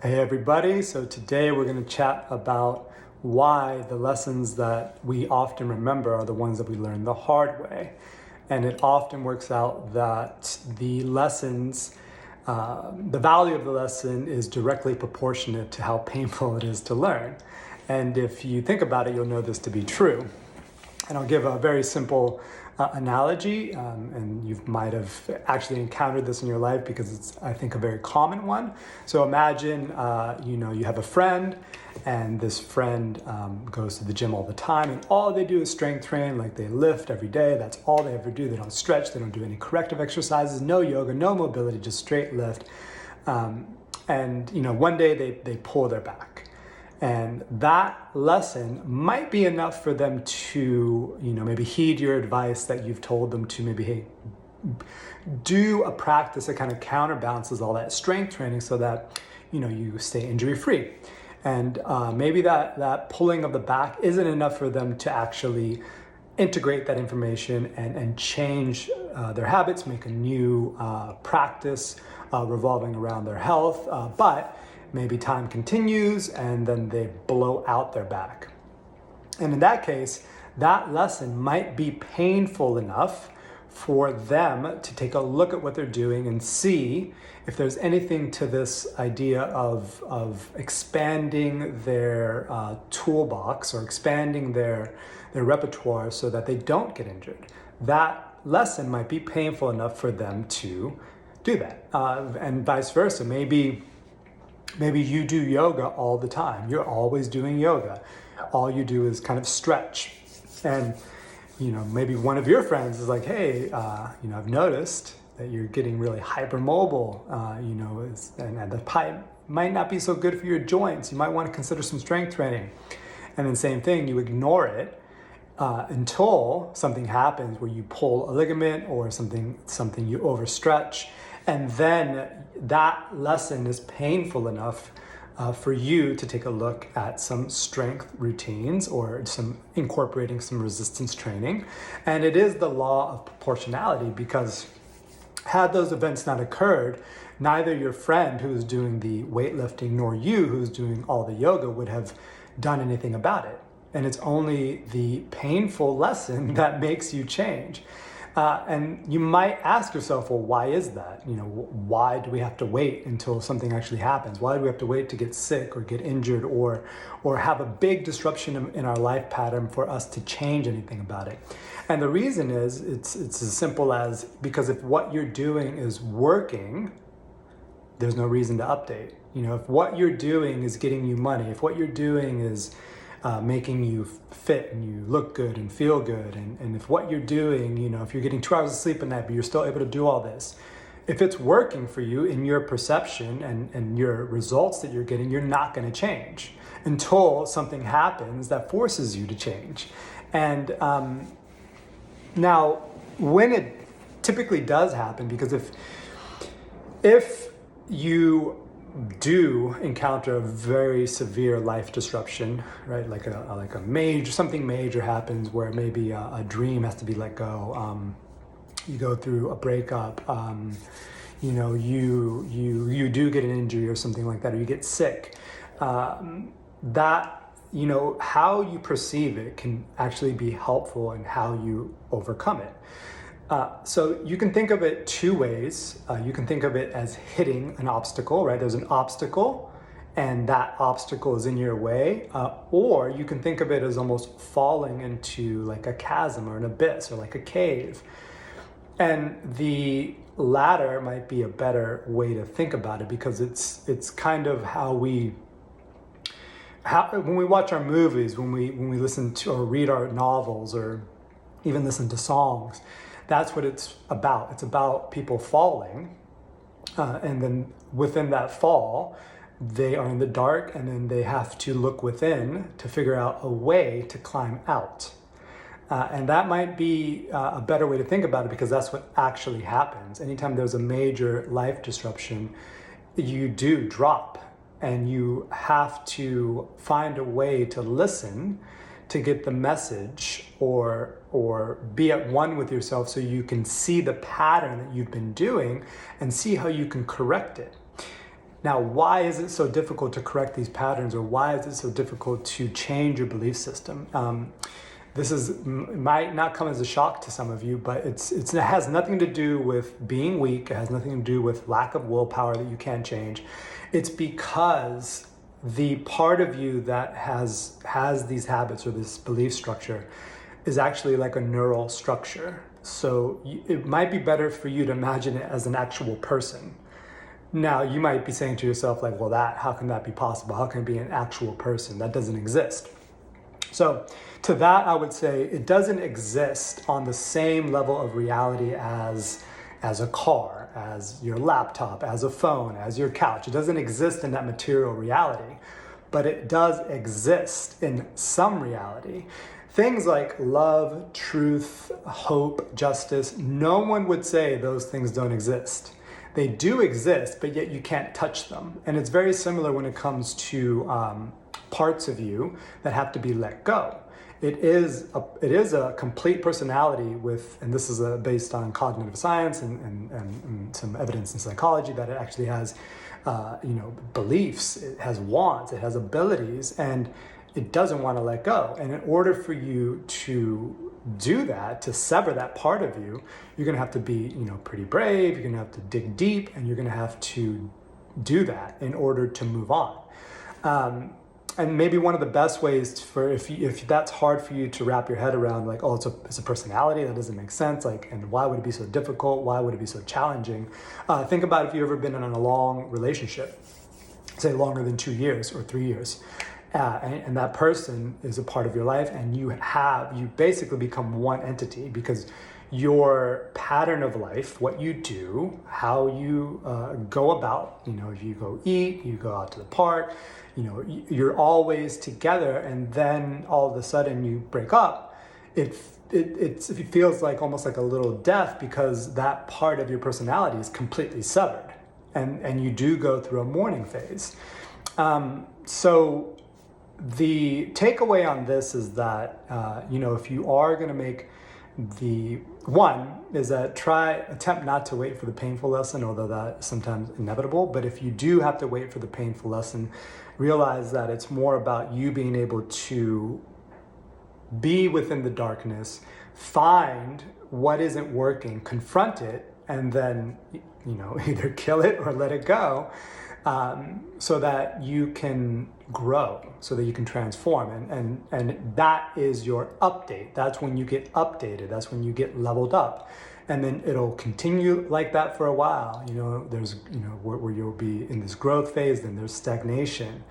Hey everybody, so today we're going to chat about why the lessons that we often remember are the ones that we learn the hard way. And it often works out that the lessons, the value of the lesson is directly proportionate to how painful it is to learn. And if you think about it, you'll know this to be true. And I'll give a very simple analogy, and you might have actually encountered this in your life because it's, I think, a very common one. So imagine, you have a friend, and this friend goes to the gym all the time, and all they do is strength train, like they lift every day. That's all they ever do. They don't stretch, they don't do any corrective exercises, no yoga, no mobility, just straight lift. One day they pull their back. And that lesson might be enough for them to, maybe heed your advice that you've told them to maybe, hey, do a practice that kind of counterbalances all that strength training so that, you stay injury free. And maybe that pulling of the back isn't enough for them to actually integrate that information and change their habits, make a new practice revolving around their health. But maybe time continues and then they blow out their back. And in that case, that lesson might be painful enough for them to take a look at what they're doing and see if there's anything to this idea of expanding their toolbox or expanding their repertoire so that they don't get injured. That lesson might be painful enough for them to do that. And vice versa. Maybe you do yoga all the time. You're always doing yoga. All you do is kind of stretch. And, maybe one of your friends is like, hey, I've noticed that you're getting really hypermobile, and the pipe might not be so good for your joints. You might want to consider some strength training. And then same thing, you ignore it until something happens where you pull a ligament or something you overstretch. And then that lesson is painful enough for you to take a look at some strength routines or incorporating some resistance training. And it is the law of proportionality, because had those events not occurred, neither your friend who is doing the weightlifting nor you who's doing all the yoga would have done anything about it. And it's only the painful lesson that makes you change. And you might ask yourself, well, why is that? Why do we have to wait until something actually happens? Why do we have to wait to get sick or get injured or have a big disruption in our life pattern for us to change anything about it? And the reason is, it's as simple as, because if what you're doing is working, there's no reason to update. If what you're doing is getting you money, if what you're doing is making you fit and you look good and feel good, and if what you're doing, if you're getting 2 hours of sleep a night, but you're still able to do all this, if it's working for you in your perception and your results that you're getting, you're not going to change until something happens that forces you to change. And now, when it typically does happen, because if you do encounter a very severe life disruption, right? Like a major, something major happens where maybe a dream has to be let go. You go through a breakup. You do get an injury or something like that, or you get sick. How you perceive it can actually be helpful in how you overcome it. So you can think of it two ways. You can think of it as hitting an obstacle, right? There's an obstacle and that obstacle is in your way. Or you can think of it as almost falling into like a chasm or an abyss or like a cave. And the latter might be a better way to think about it, because it's kind of how when we watch our movies, when we listen to or read our novels or even listen to songs, that's what it's about. It's about people falling, and then within that fall, they are in the dark, and then they have to look within to figure out a way to climb out. And that might be a better way to think about it, because that's what actually happens. Anytime there's a major life disruption, you do drop, and you have to find a way to listen to get the message or be at one with yourself so you can see the pattern that you've been doing and see how you can correct it. Now, why is it so difficult to correct these patterns, or why is it so difficult to change your belief system? Might not come as a shock to some of you, but it has nothing to do with being weak. It has nothing to do with lack of willpower that you can't change. It's because the part of you that has these habits or this belief structure is actually like a neural structure. So it might be better for you to imagine it as an actual person. Now, you might be saying to yourself, like, well, how can that be possible? How can it be an actual person? That doesn't exist. So to that, I would say it doesn't exist on the same level of reality as a car, as your laptop, as a phone, as your couch. It doesn't exist in that material reality, but it does exist in some reality. Things like love, truth, hope, justice, no one would say those things don't exist. They do exist, but yet you can't touch them. And it's very similar when it comes to parts of you that have to be let go. It is a complete personality with, and this is based on cognitive science and some evidence in psychology, that it actually has beliefs, it has wants, it has abilities, and it doesn't want to let go. And in order for you to do that, to sever that part of you, you're going to have to be, pretty brave. You're going to have to dig deep, and you're going to have to do that in order to move on. And maybe one of the best ways for if that's hard for you to wrap your head around, like, oh, it's a personality, that doesn't make sense, like, and why would it be so difficult? Why would it be so challenging? Think about if you've ever been in a long relationship, say longer than 2 years or 3 years. And that person is a part of your life, and you basically become one entity, because your pattern of life, what you do, how you go about, if you go eat, you go out to the park, you're always together, and then all of a sudden you break up. It feels like almost like a little death, because that part of your personality is completely severed, and you do go through a mourning phase. So the takeaway on this is that, if you are going to make attempt not to wait for the painful lesson, although that's sometimes inevitable. But if you do have to wait for the painful lesson, realize that it's more about you being able to be within the darkness, find what isn't working, confront it, and then, either kill it or let it go. So that you can grow, so that you can transform. And that is your update. That's when you get updated. That's when you get leveled up. And then it'll continue like that for a while. There's, where you'll be in this growth phase, then there's stagnation.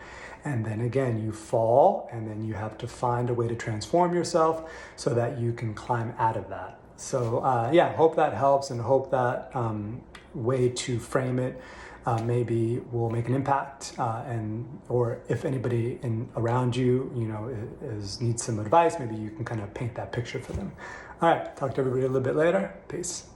And then again, you fall, and then you have to find a way to transform yourself so that you can climb out of that. So hope that helps, and hope that way to frame it maybe will make an impact, or if anybody around you, needs some advice, maybe you can kind of paint that picture for them. All right, talk to everybody a little bit later. Peace.